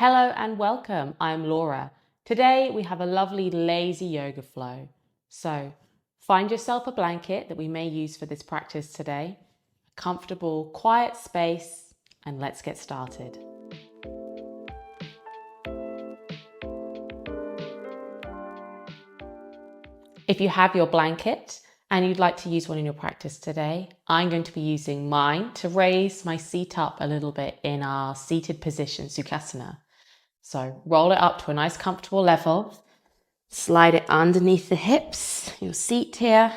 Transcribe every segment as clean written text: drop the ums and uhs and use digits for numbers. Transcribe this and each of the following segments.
Hello and welcome. I'm Laura. Today we have a lovely lazy yoga flow. So find yourself a blanket that we may use for this practice today, a comfortable, quiet space, and let's get started. If you have your blanket and you'd like to use one in your practice today, I'm going to be using mine to raise my seat up a little bit in our seated position, Sukhasana. So roll it up to a nice comfortable level. Slide it underneath the hips, your seat here,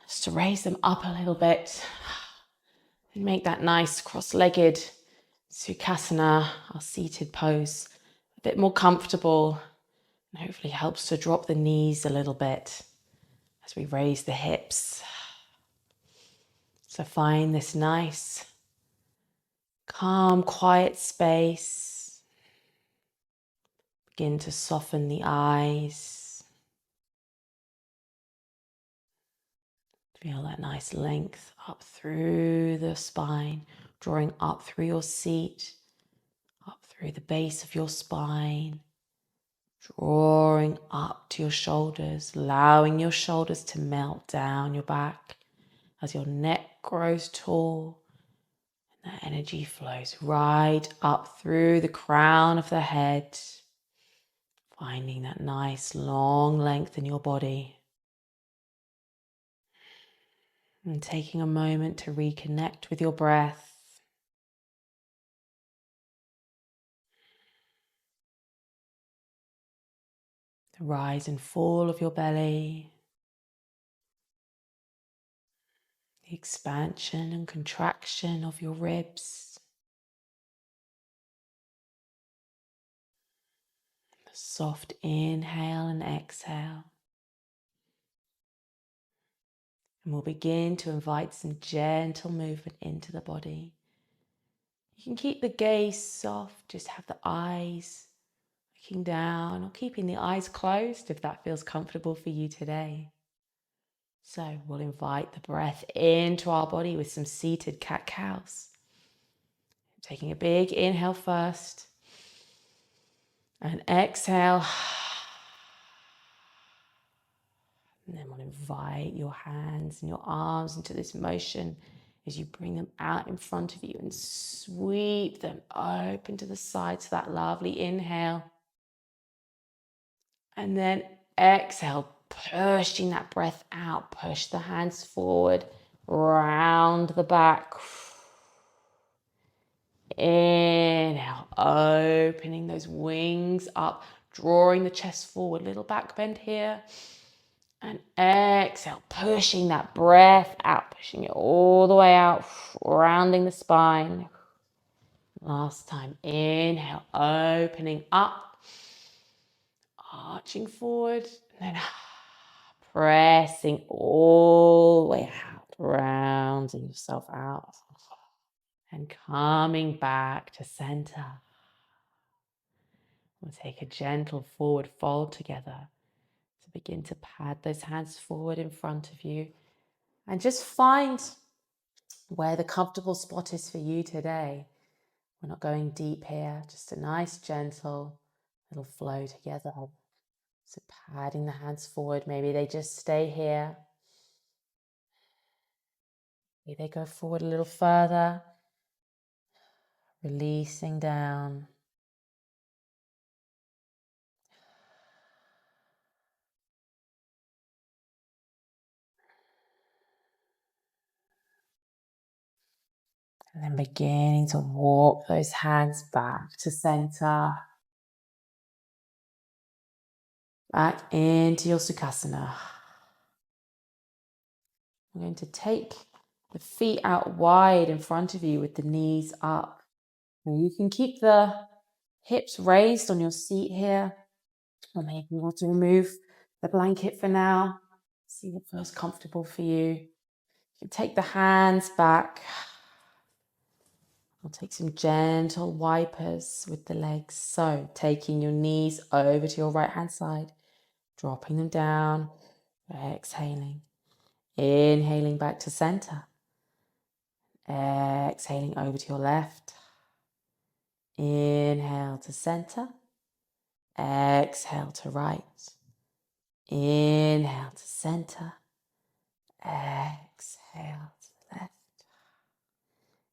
just to raise them up a little bit and make that nice cross-legged Sukhasana, our seated pose, a bit more comfortable and hopefully helps to drop the knees a little bit as we raise the hips. So find this nice, calm, quiet space. Begin to soften the eyes. Feel that nice length up through the spine, drawing up through your seat, up through the base of your spine, drawing up to your shoulders, allowing your shoulders to melt down your back as your neck grows tall. And that energy flows right up through the crown of the head, finding that nice long length in your body. And taking a moment to reconnect with your breath. The rise and fall of your belly. The expansion and contraction of your ribs. The soft inhale and exhale. And we'll begin to invite some gentle movement into the body. You can keep the gaze soft, just have the eyes looking down or keeping the eyes closed if that feels comfortable for you today. So we'll invite the breath into our body with some seated cat-cows. Taking a big inhale first and exhale. And then we'll invite your hands and your arms into this motion as you bring them out in front of you and sweep them open to the sides. So that lovely inhale. And then exhale, pushing that breath out. Push the hands forward, round the back. Inhale, opening those wings up, drawing the chest forward, little back bend here. And exhale, pushing that breath out, pushing it all the way out, rounding the spine. Last time, inhale, opening up, arching forward, and then pressing all the way out, rounding yourself out. And coming back to center. We'll take a gentle forward fold together. So begin to pad those hands forward in front of you. And just find where the comfortable spot is for you today. We're not going deep here, just a nice gentle little flow together. So padding the hands forward, maybe they just stay here. Maybe they go forward a little further, releasing down. And then beginning to walk those hands back to center. Back into your Sukhasana. I'm going to take the feet out wide in front of you with the knees up. Now you can keep the hips raised on your seat here. Or maybe you want to remove the blanket for now. See what feels comfortable for you. You can take the hands back. I'll take some gentle wipers with the legs. So taking your knees over to your right hand side, dropping them down, exhaling, inhaling back to center, exhaling over to your left, inhale to center. Exhale to right. Inhale to center. Exhale to the left.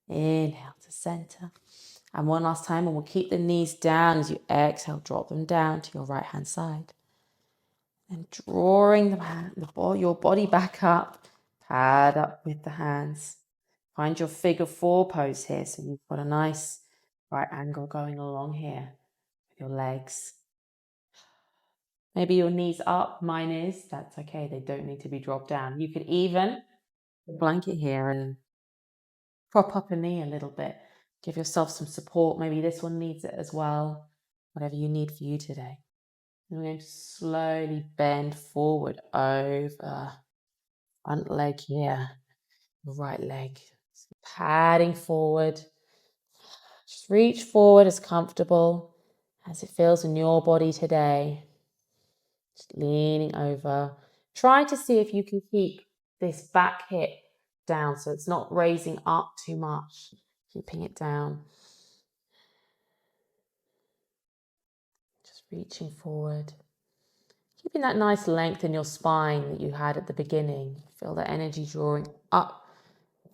Inhale to center. And one last time, and we'll keep the knees down as you exhale. Drop them down to your right hand side. And drawing your body back up. Pad up with the hands. Find your figure 4 pose here. So you've got a nice right angle going along here with your legs. Maybe your knees up, mine is. That's okay. They don't need to be dropped down. You could even the blanket here and prop up a knee a little bit. Give yourself some support. Maybe this one needs it as well. Whatever you need for you today. And we're going to slowly bend forward over front leg here, right leg. Padding forward. Just reach forward as comfortable as it feels in your body today. Just leaning over. Try to see if you can keep this back hip down so it's not raising up too much. Keeping it down. Just reaching forward. Keeping that nice length in your spine that you had at the beginning. Feel the energy drawing up.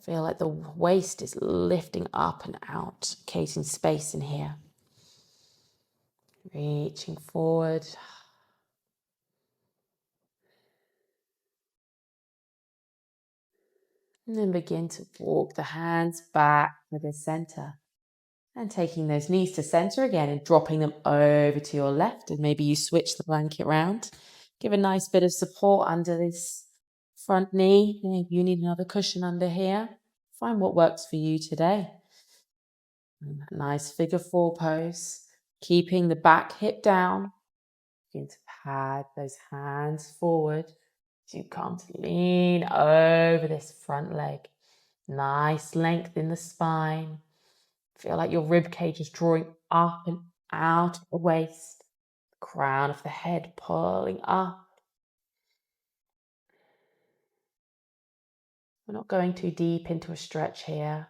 Feel like the waist is lifting up and out, creating space in here. Reaching forward. And then begin to walk the hands back to the center. And taking those knees to center again and dropping them over to your left. And maybe you switch the blanket around. Give a nice bit of support under this front knee. Maybe you need another cushion under here. Find what works for you today. And that nice figure 4 pose. Keeping the back hip down. Begin to pad those hands forward. You come to lean over this front leg. Nice length in the spine. Feel like your rib cage is drawing up and out of the waist. The crown of the head pulling up. We're not going too deep into a stretch here.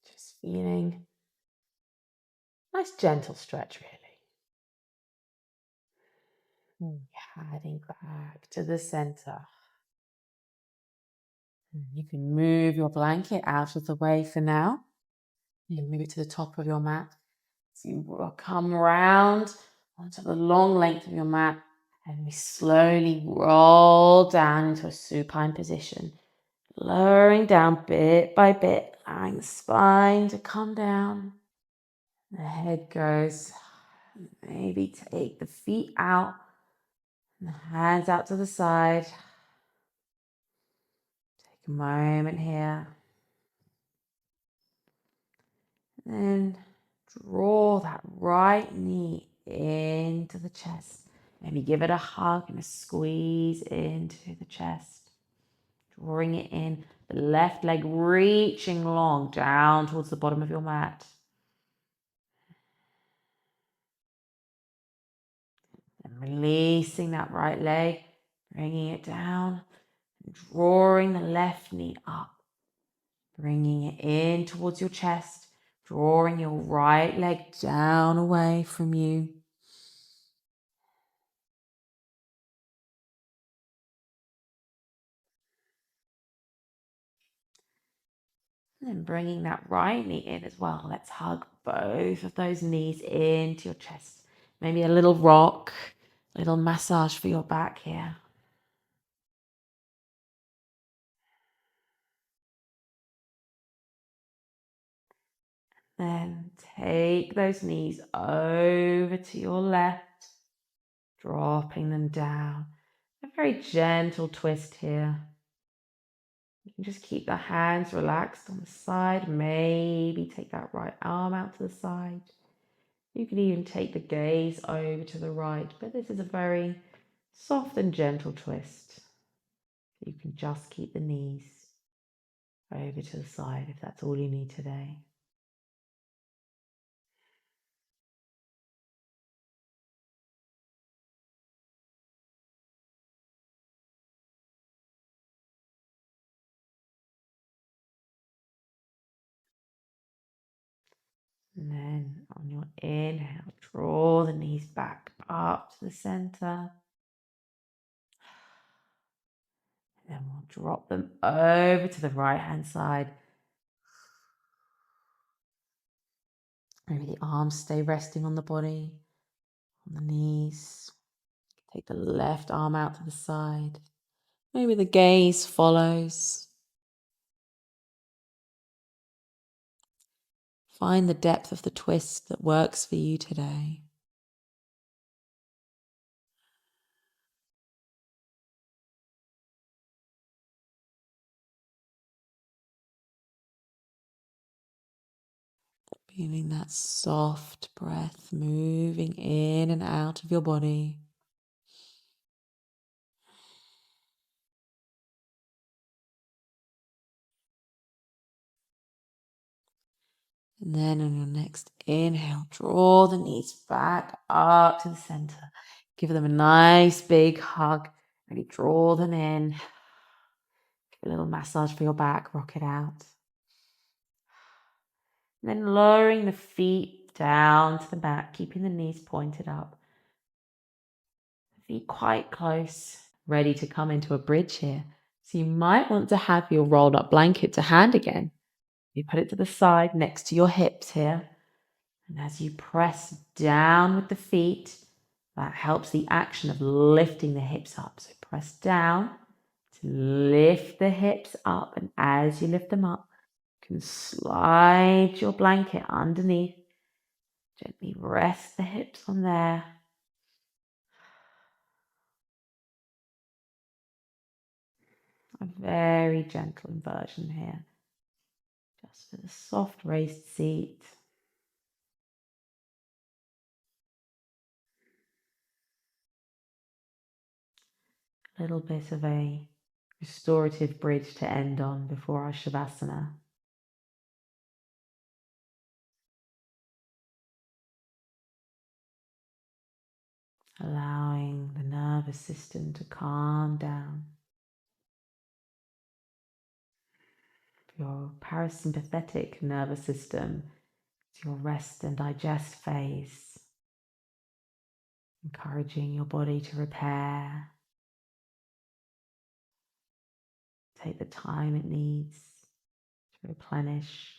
Just feeling nice gentle stretch really. Heading back to the center. You can move your blanket out of the way for now. You can move it to the top of your mat. So you will come around onto the long length of your mat and we slowly roll down into a supine position, lowering down bit by bit, allowing the spine to come down. The head goes. Maybe take the feet out and the hands out to the side. Take a moment here. And then draw that right knee into the chest. Maybe give it a hug and a squeeze into the chest. Drawing it in. The left leg reaching long down towards the bottom of your mat. And releasing that right leg. Bringing it down. Drawing the left knee up. Bringing it in towards your chest. Drawing your right leg down away from you. And then bringing that right knee in as well. Let's hug both of those knees into your chest. Maybe a little rock, a little massage for your back here. Then take those knees over to your left, dropping them down. A very gentle twist here. You can just keep the hands relaxed on the side. Maybe take that right arm out to the side. You can even take the gaze over to the right, but this is a very soft and gentle twist. You can just keep the knees over to the side if that's all you need today. And then on your inhale, draw the knees back up to the center. And then we'll drop them over to the right hand side. Maybe the arms stay resting on the body, on the knees. Take the left arm out to the side. Maybe the gaze follows. Find the depth of the twist that works for you today. Feeling that soft breath moving in and out of your body. And then on your next inhale, draw the knees back up to the center. Give them a nice big hug. Really draw them in. Give a little massage for your back. Rock it out. And then lowering the feet down to the mat, keeping the knees pointed up. Feet quite close, ready to come into a bridge here. So you might want to have your rolled up blanket to hand again. You put it to the side next to your hips here. And as you press down with the feet, that helps the action of lifting the hips up. So press down to lift the hips up. And as you lift them up, you can slide your blanket underneath. Gently rest the hips on there. A very gentle inversion here. Just for the soft raised seat. A little bit of a restorative bridge to end on before our Shavasana. Allowing the nervous system to calm down. Your parasympathetic nervous system to your rest and digest phase. Encouraging your body to repair. Take the time it needs to replenish.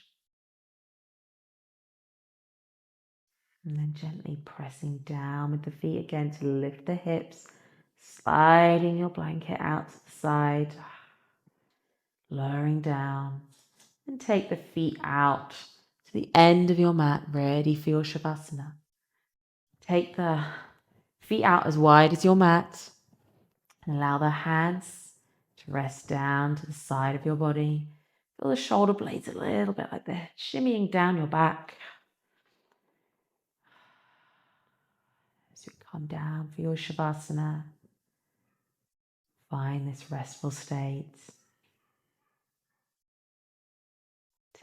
And then gently pressing down with the feet again to lift the hips, sliding your blanket out to the side, lowering down, and take the feet out to the end of your mat, ready for your Shavasana. Take the feet out as wide as your mat and allow the hands to rest down to the side of your body. Feel the shoulder blades a little bit like they're shimmying down your back. As you come down for your Shavasana, find this restful state.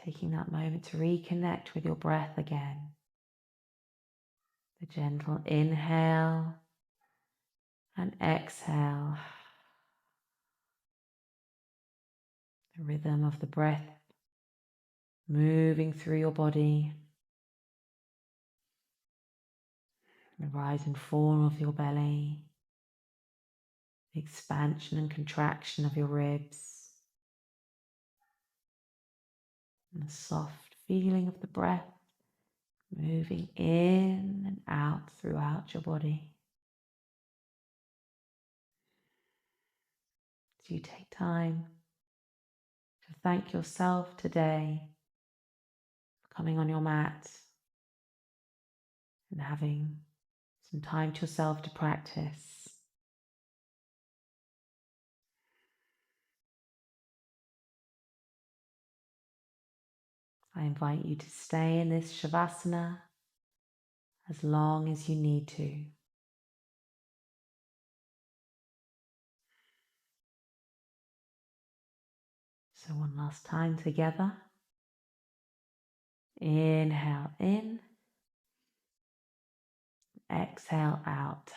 Taking that moment to reconnect with your breath again. The gentle inhale and exhale. The rhythm of the breath moving through your body. The rise and fall of your belly. The expansion and contraction of your ribs. And the soft feeling of the breath moving in and out throughout your body. As you take time to thank yourself today for coming on your mat and having some time to yourself to practice. I invite you to stay in this Shavasana as long as you need to. So one last time together. Inhale in, exhale out.